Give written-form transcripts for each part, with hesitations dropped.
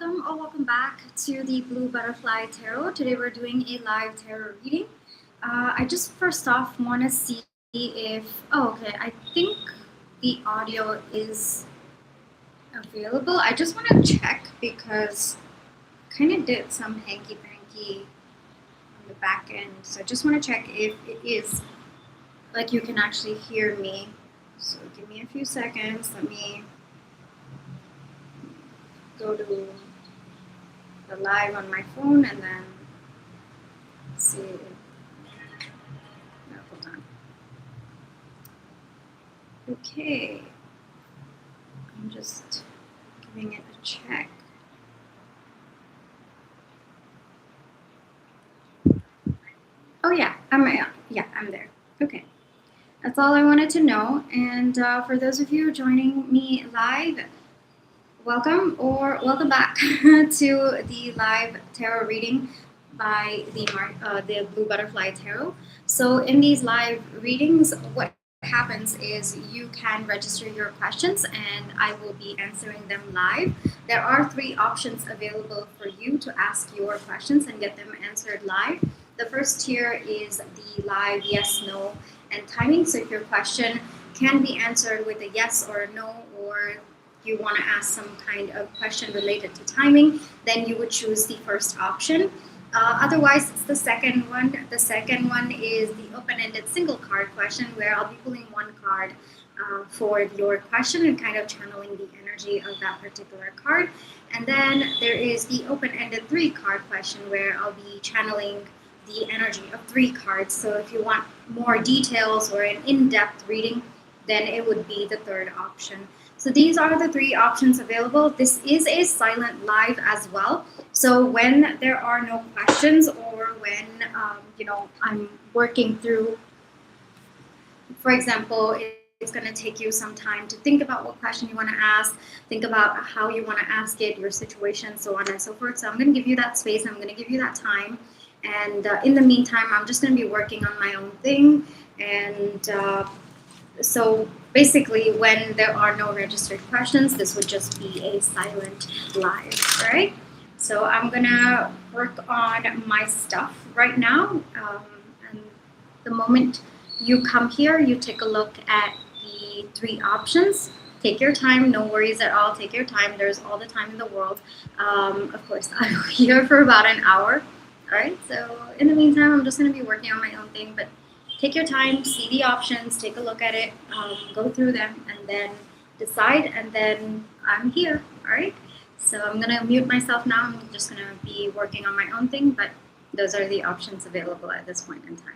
welcome or welcome back to the Blue Butterfly Tarot. Today we're doing a live tarot reading. I just first off want to see if, okay, I think the audio is available. I just want to check because I kind of did some hanky-panky on the back end. So I just want to check if it is, like you can actually hear me. So give me a few seconds. Let me go to the live on my phone and then see. No, hold on. Okay, I'm just giving it a check. Oh yeah, I'm there. Okay, that's all I wanted to know. And for those of you joining me live, welcome or welcome back to the live tarot reading by the Blue Butterfly Tarot. So in these live readings, what happens is you can register your questions and I will be answering them live. There are 3 options available for you to ask your questions and get them answered live. The first tier is the live yes, no, and timing. So if your question can be answered with a yes or a no, or you want to ask some kind of question related to timing, then you would choose the first option. Otherwise, it's the second one. The second one is the open-ended single card question, where I'll be pulling one card for your question and kind of channeling the energy of that particular card. And then there is the open-ended 3-card question, where I'll be channeling the energy of 3 cards. So if you want more details or an in-depth reading, then it would be the third option. So these are the 3 options available. This is a silent live as well. So when there are no questions, or when I'm working through, for example, it's going to take you some time to think about what question you want to ask, think about how you want to ask it, your situation, so on and so forth. So I'm going to give you that space. I'm going to give you that time. And in the meantime, I'm just going to be working on my own thing. And so basically, when there are no registered questions, this would just be a silent live, right? So I'm gonna work on my stuff right now. And the moment you come here, you take a look at the 3 options. Take your time, no worries at all. Take your time. There's all the time in the world. Of course, I'm here for about an hour. All right. So in the meantime, I'm just gonna be working on my own thing, but take your time, see the options, take a look at it, go through them, and then decide, and then I'm here, all right? So I'm going to mute myself now. I'm just going to be working on my own thing, but those are the options available at this point in time.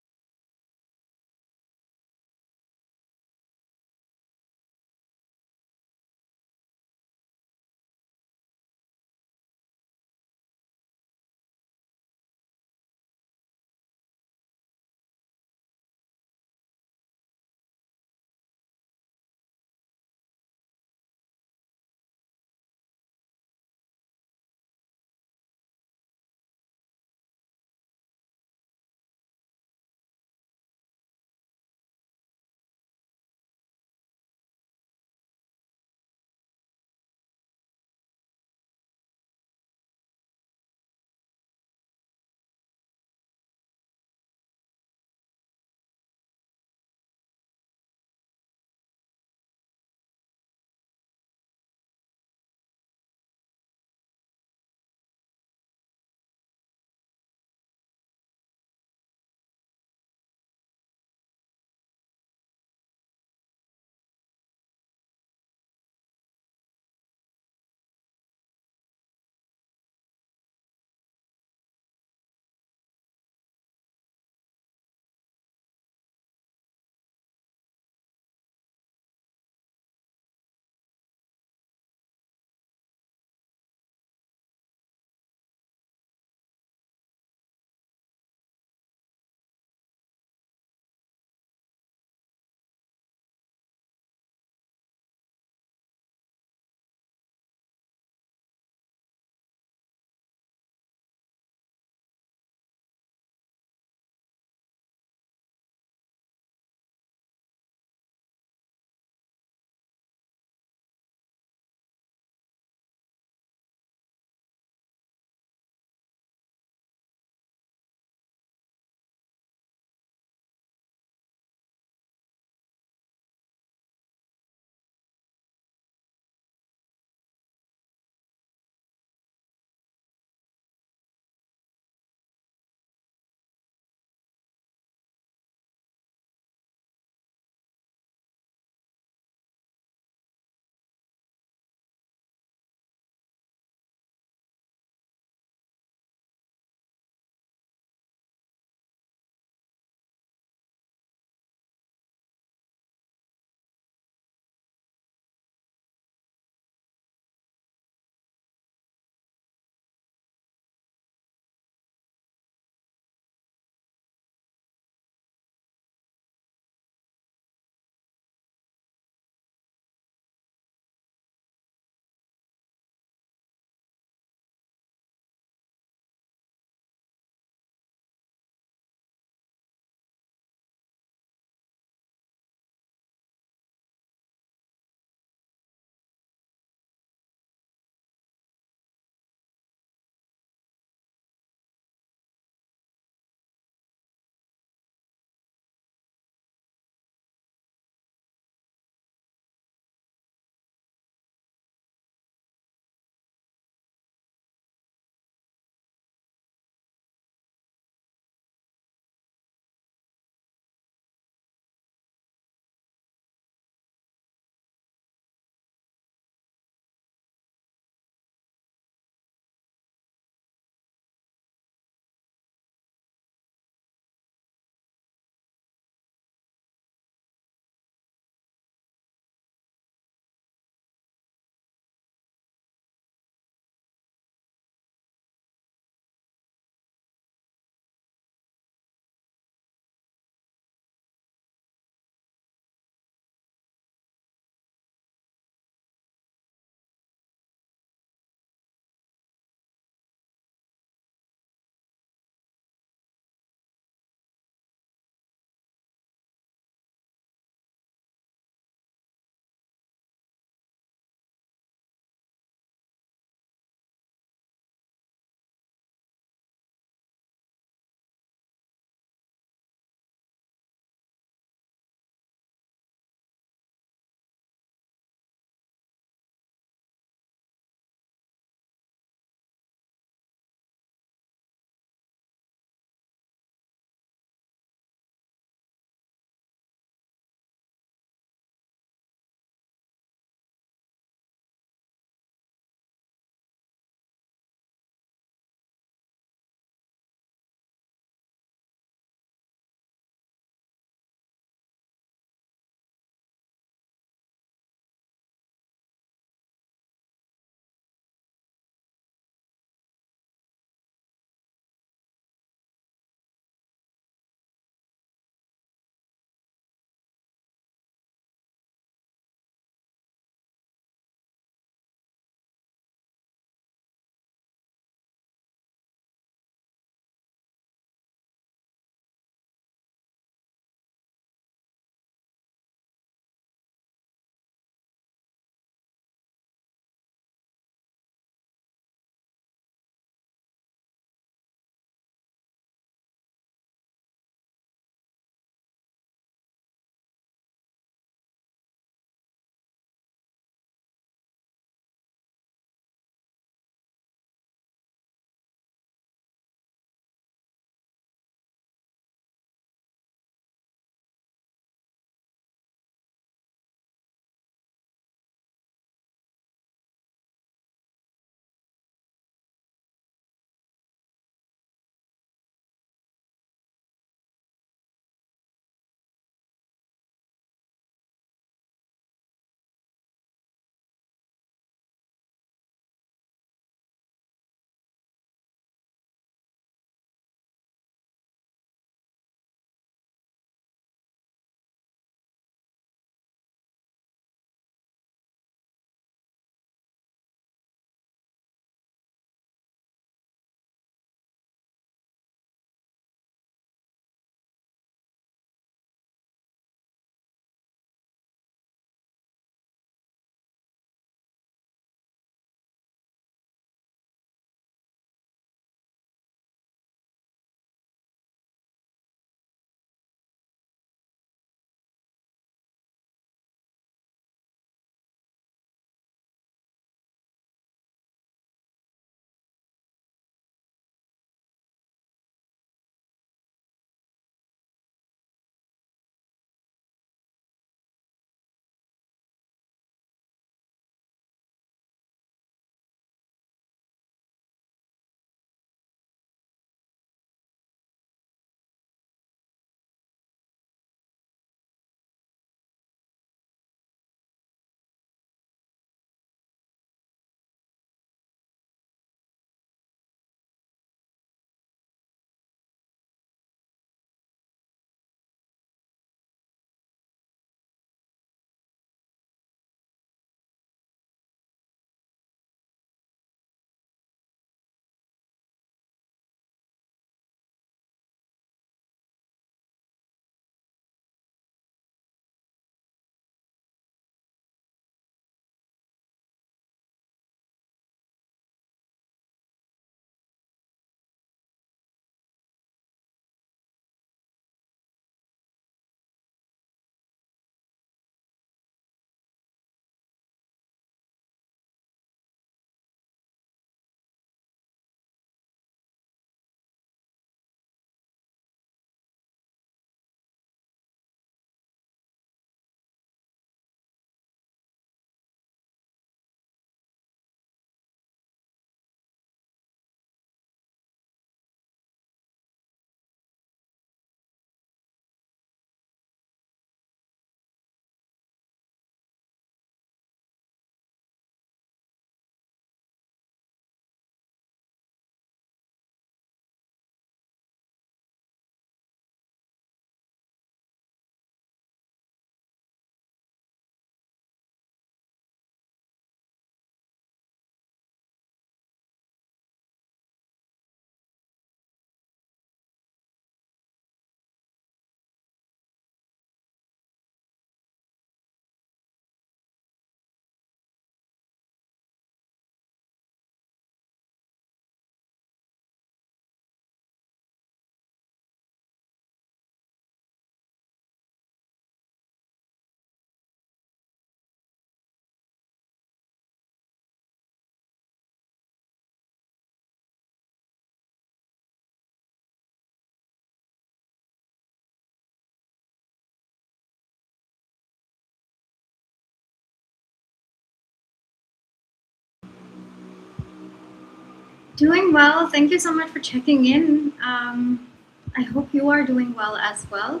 Doing well. Thank you so much for checking in. I hope you are doing well as well.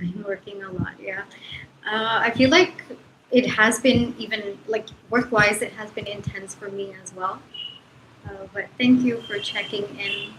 I'm working a lot, yeah. I feel like it has been even like work-wise, it has been intense for me as well. But thank you for checking in.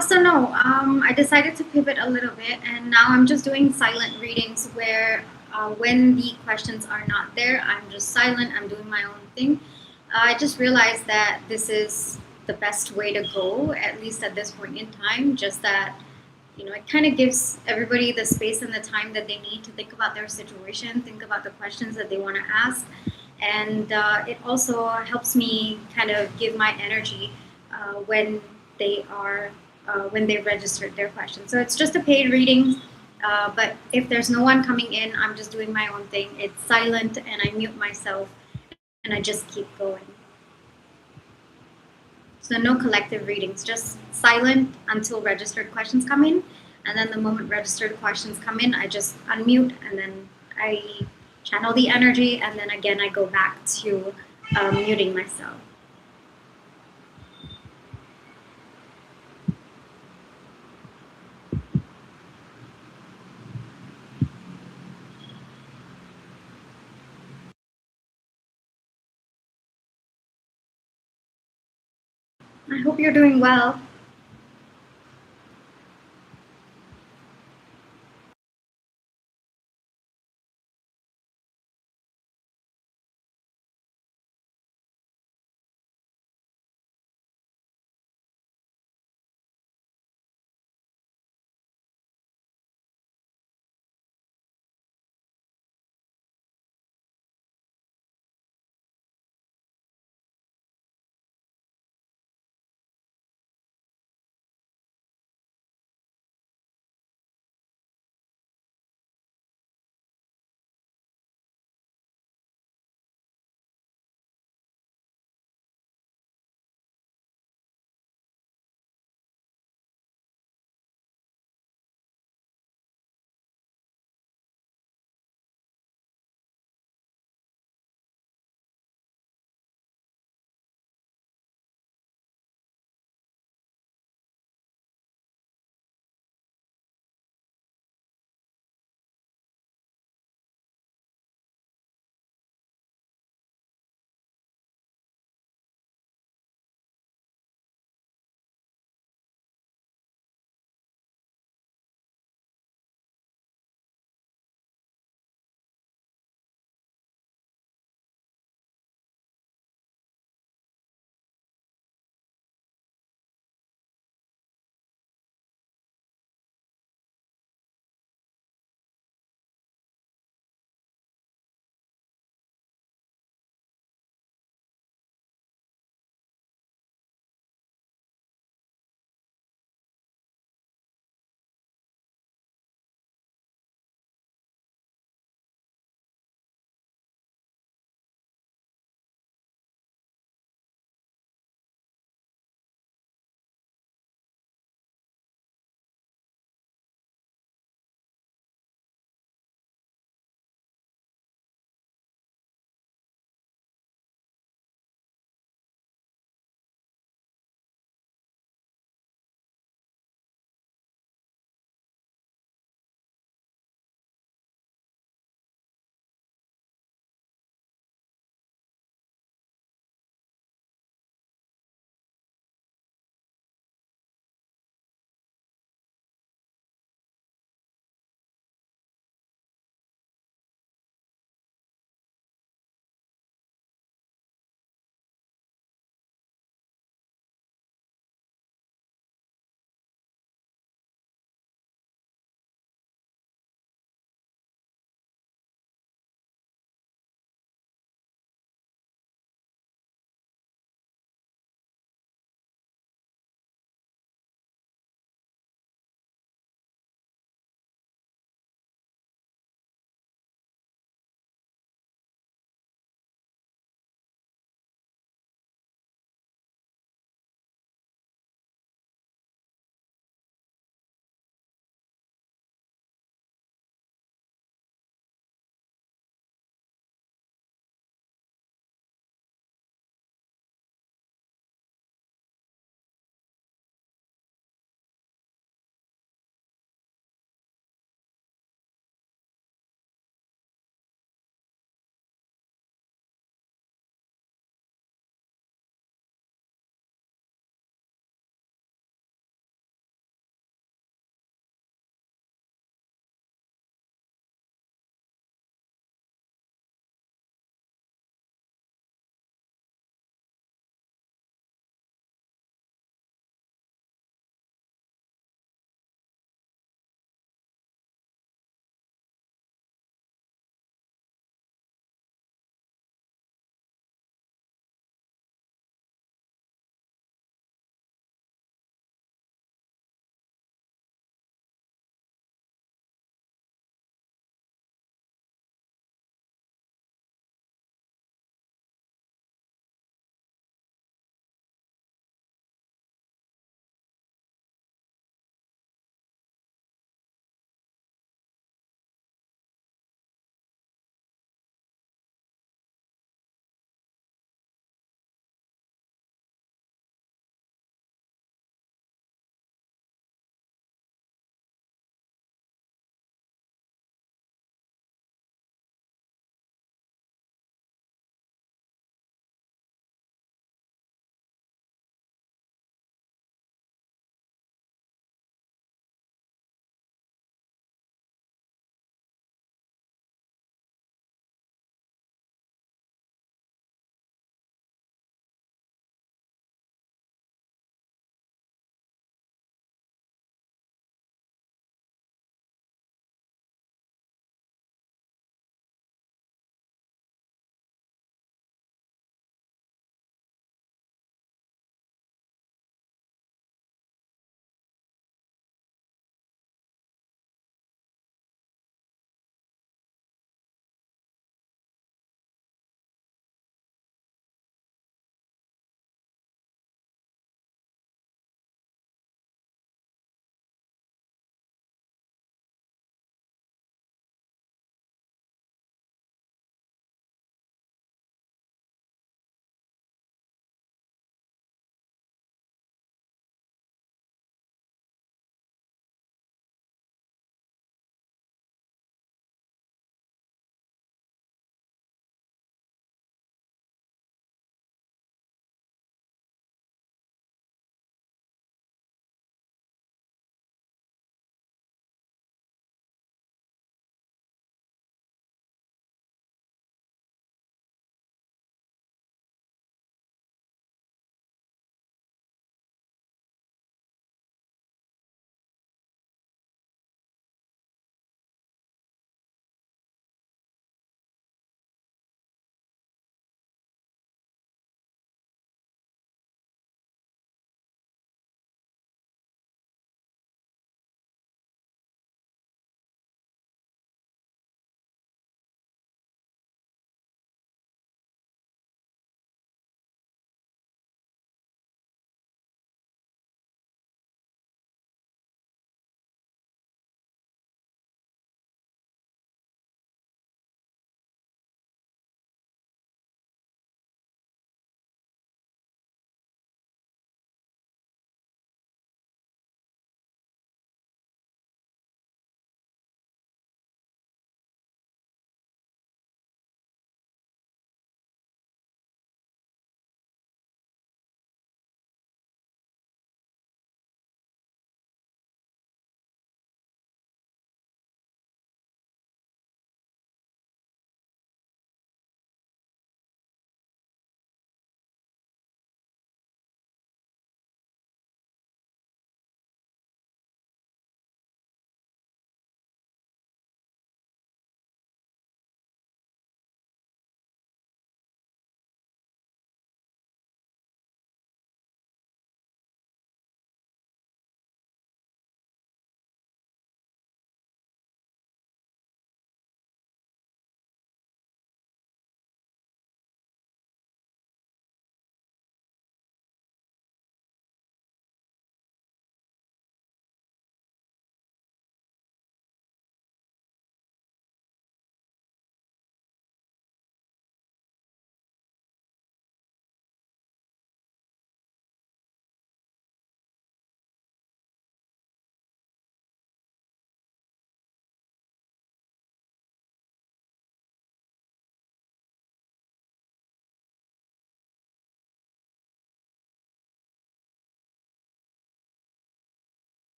So no, I decided to pivot a little bit, and now I'm just doing silent readings where, when the questions are not there, I'm just silent. I'm doing my own thing. I just realized that this is the best way to go, at least at this point in time. Just that it kind of gives everybody the space and the time that they need to think about their situation, think about the questions that they want to ask, and it also helps me kind of give my energy when they are when they've registered their questions. So it's just a paid reading. But if there's no one coming in, I'm just doing my own thing. It's silent, and I mute myself, and I just keep going. So no collective readings, just silent until registered questions come in. And then the moment registered questions come in, I just unmute and then I channel the energy. And then again, I go back to muting myself. I hope you're doing well.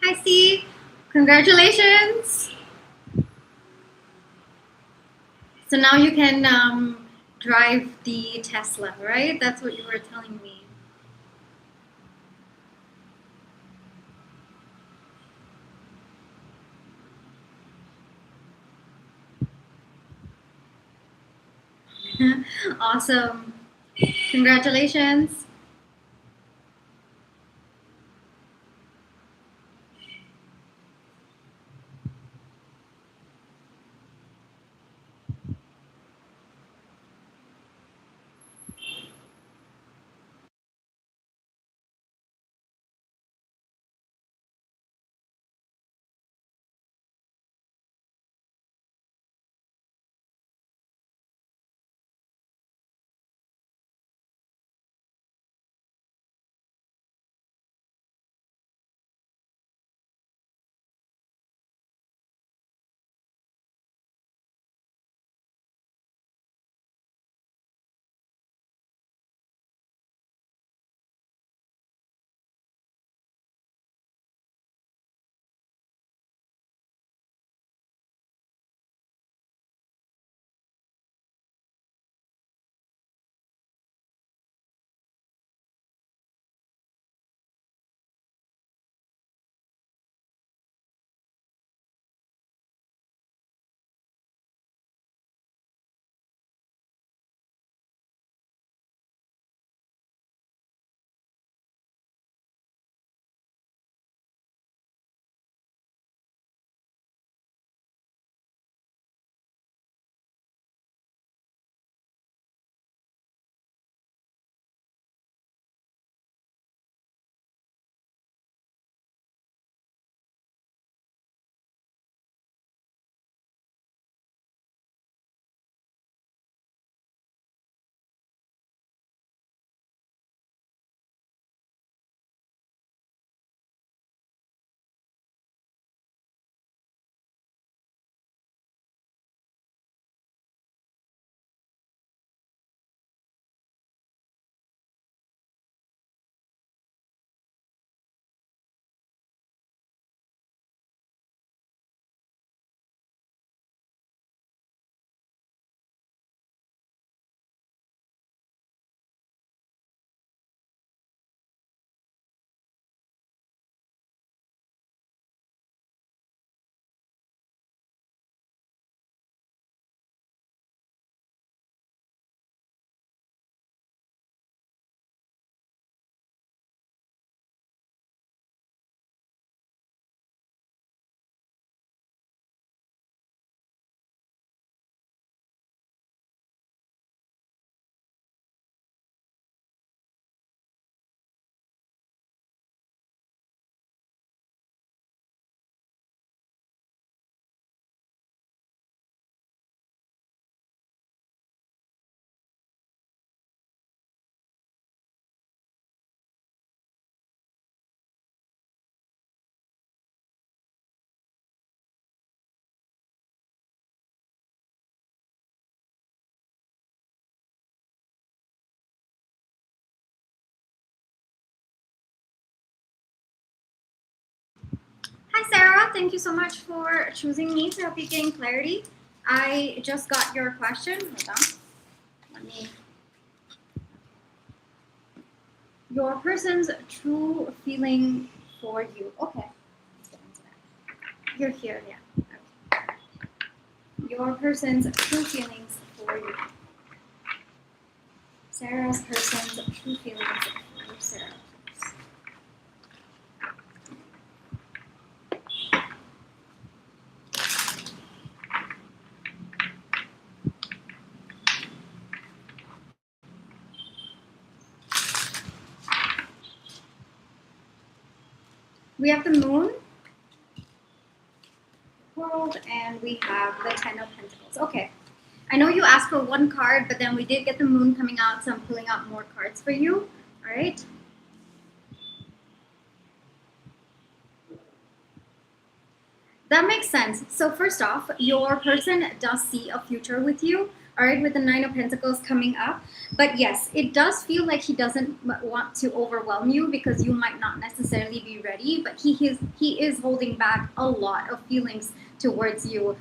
Hi, C. Congratulations. So now you can drive the Tesla, right? That's what you were telling me. Awesome. Congratulations. Hi, Sarah. Thank you so much for choosing me to help you gain clarity. I just got your question. Hold on. Let me. Your person's true feeling for you. Okay. Let's get into that. You're here, yeah. Okay. Your person's true feelings for you. Sarah's person's true feelings for Sarah. We have the moon, world, and we have the Ten of Pentacles. Okay. I know you asked for one card, but then we did get the moon coming out, so I'm pulling out more cards for you. All right. That makes sense. So first off, your person does see a future with you. all right, with the Nine of Pentacles coming up. But yes, it does feel like he doesn't want to overwhelm you because you might not necessarily be ready, but he is holding back a lot of feelings towards you.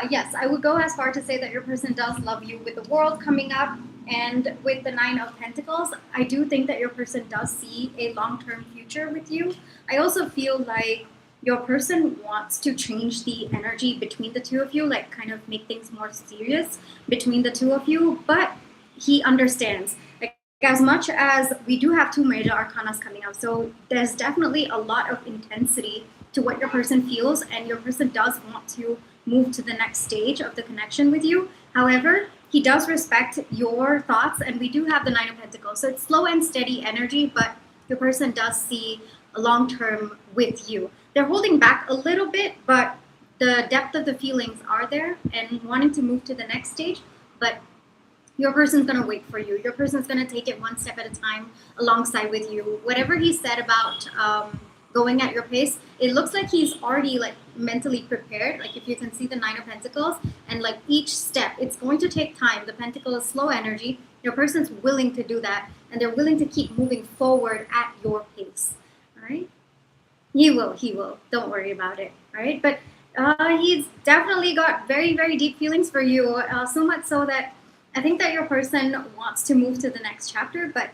Yes, I would go as far to say that your person does love you with the World coming up. And with the Nine of Pentacles, I do think that your person does see a long term future with you. I also feel like your person wants to change the energy between the two of you, like kind of make things more serious between the two of you, but he understands. Like, as much as we do have two major arcanas coming up, so there's definitely a lot of intensity to what your person feels, and your person does want to move to the next stage of the connection with you. However, he does respect your thoughts, and we do have the Nine of Pentacles. So it's slow and steady energy, but your person does see a long term with you. They're holding back a little bit, but the depth of the feelings are there and wanting to move to the next stage. But your person's going to wait for you. Your person's going to take it one step at a time alongside with you. Whatever he said about going at your pace, it looks like he's already like mentally prepared. Like if you can see the Nine of Pentacles, and like each step, it's going to take time. The Pentacle is slow energy. Your person's willing to do that, and they're willing to keep moving forward at your pace. All right. He will. He will. Don't worry about it. All right. But he's definitely got very, very deep feelings for you. So much so that I think that your person wants to move to the next chapter, but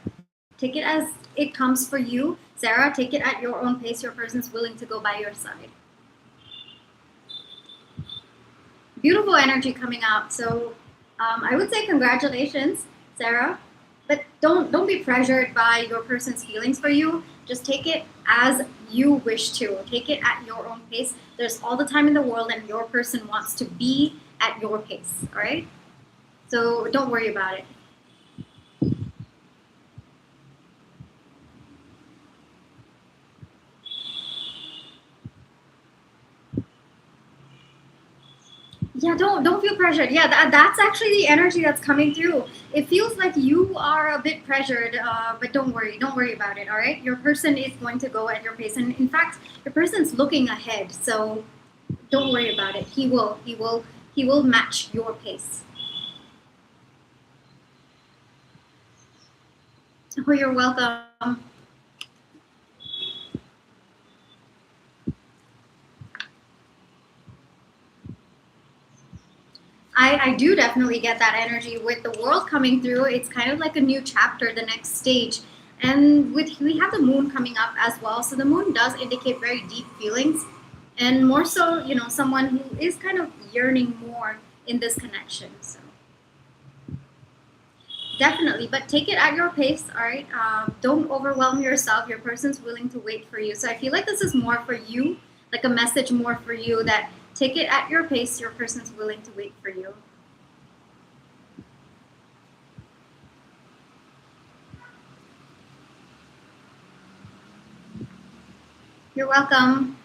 take it as it comes for you. Sarah, take it at your own pace. Your person's willing to go by your side. Beautiful energy coming out. So I would say congratulations, Sarah. But don't be pressured by your person's feelings for you. Just take it as you wish to. Take it at your own pace. There's all the time in the world, and your person wants to be at your pace. All right. So don't worry about it. Yeah, don't feel pressured. Yeah, that's actually the energy that's coming through. It feels like you are a bit pressured, but don't worry about it. All right, your person is going to go at your pace, and in fact, your person's looking ahead. So don't worry about it. He will match your pace. Oh, you're welcome. I do definitely get that energy with the world coming through. It's kind of like a new chapter, the next stage. And with we have the moon coming up as well. So the moon does indicate very deep feelings, and more so, someone who is kind of yearning more in this connection. So definitely, but take it at your pace, all right? Don't overwhelm yourself. Your person's willing to wait for you. So I feel like this is more for you, like a message more for you that take it at your pace. Your person's willing to wait for you. You're welcome.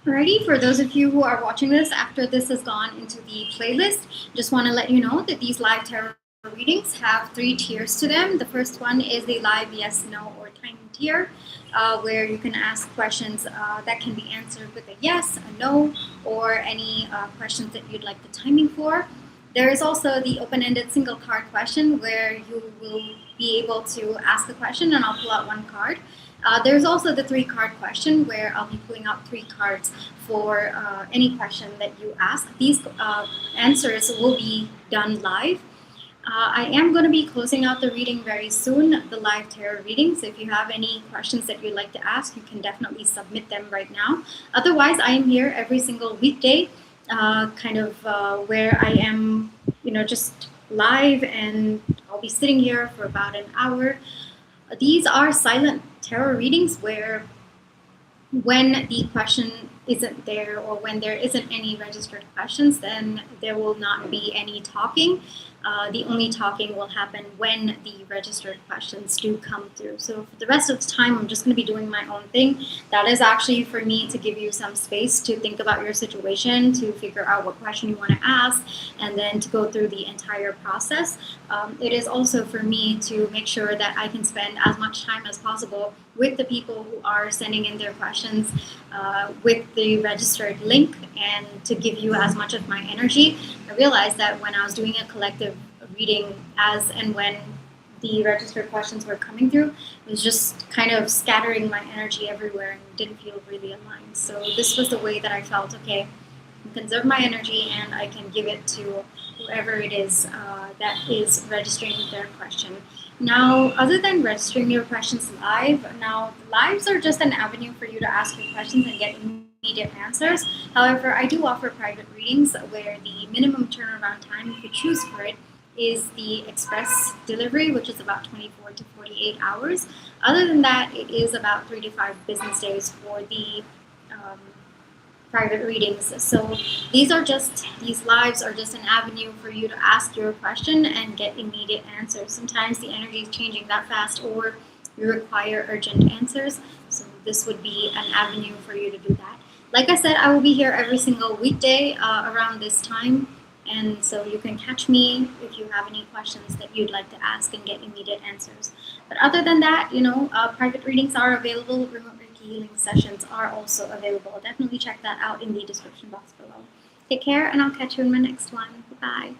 Alrighty, for those of you who are watching this after this has gone into the playlist, just want to let you know that these live tarot readings have 3 tiers to them. The first one is the live yes, no, or timing tier, where you can ask questions that can be answered with a yes, a no, or any questions that you'd like the timing for. There is also the open-ended single card question where you will be able to ask the question and I'll pull out one card. There's also the 3-card question where I'll be pulling out 3 cards for any question that you ask. These answers will be done live. I am going to be closing out the reading very soon, the live tarot reading. So if you have any questions that you'd like to ask, you can definitely submit them right now. Otherwise, I am here every single weekday, where I am, just live, and I'll be sitting here for about an hour. These are silent tarot readings where when the question isn't there or when there isn't any registered questions, then there will not be any talking. The only talking will happen when the registered questions do come through. So for the rest of the time, I'm just going to be doing my own thing. That is actually for me to give you some space to think about your situation, to figure out what question you want to ask, and then to go through the entire process. It is also for me to make sure that I can spend as much time as possible with the people who are sending in their questions with the registered link, and to give you as much of my energy. I realized that when I was doing a collective reading as and when the registered questions were coming through, it was just kind of scattering my energy everywhere and didn't feel really aligned. So this was the way that I felt, okay, I can conserve my energy and I can give it to whoever it is that is registering their question. Now, other than registering your questions live, now lives are just an avenue for you to ask your questions and get immediate answers. However, I do offer private readings where the minimum turnaround time, if you choose for it, is the express delivery, which is about 24 to 48 hours. Other than that, it is about 3 to 5 business days for the private readings. So these lives are just an avenue for you to ask your question and get immediate answers. Sometimes the energy is changing that fast, or you require urgent answers. So this would be an avenue for you to do that. Like I said, I will be here every single weekday around this time. And so you can catch me if you have any questions that you'd like to ask and get immediate answers. But other than that, private readings are available. Remote healing sessions are also available. Definitely check that out in the description box below. Take care, and I'll catch you in my next one. Bye.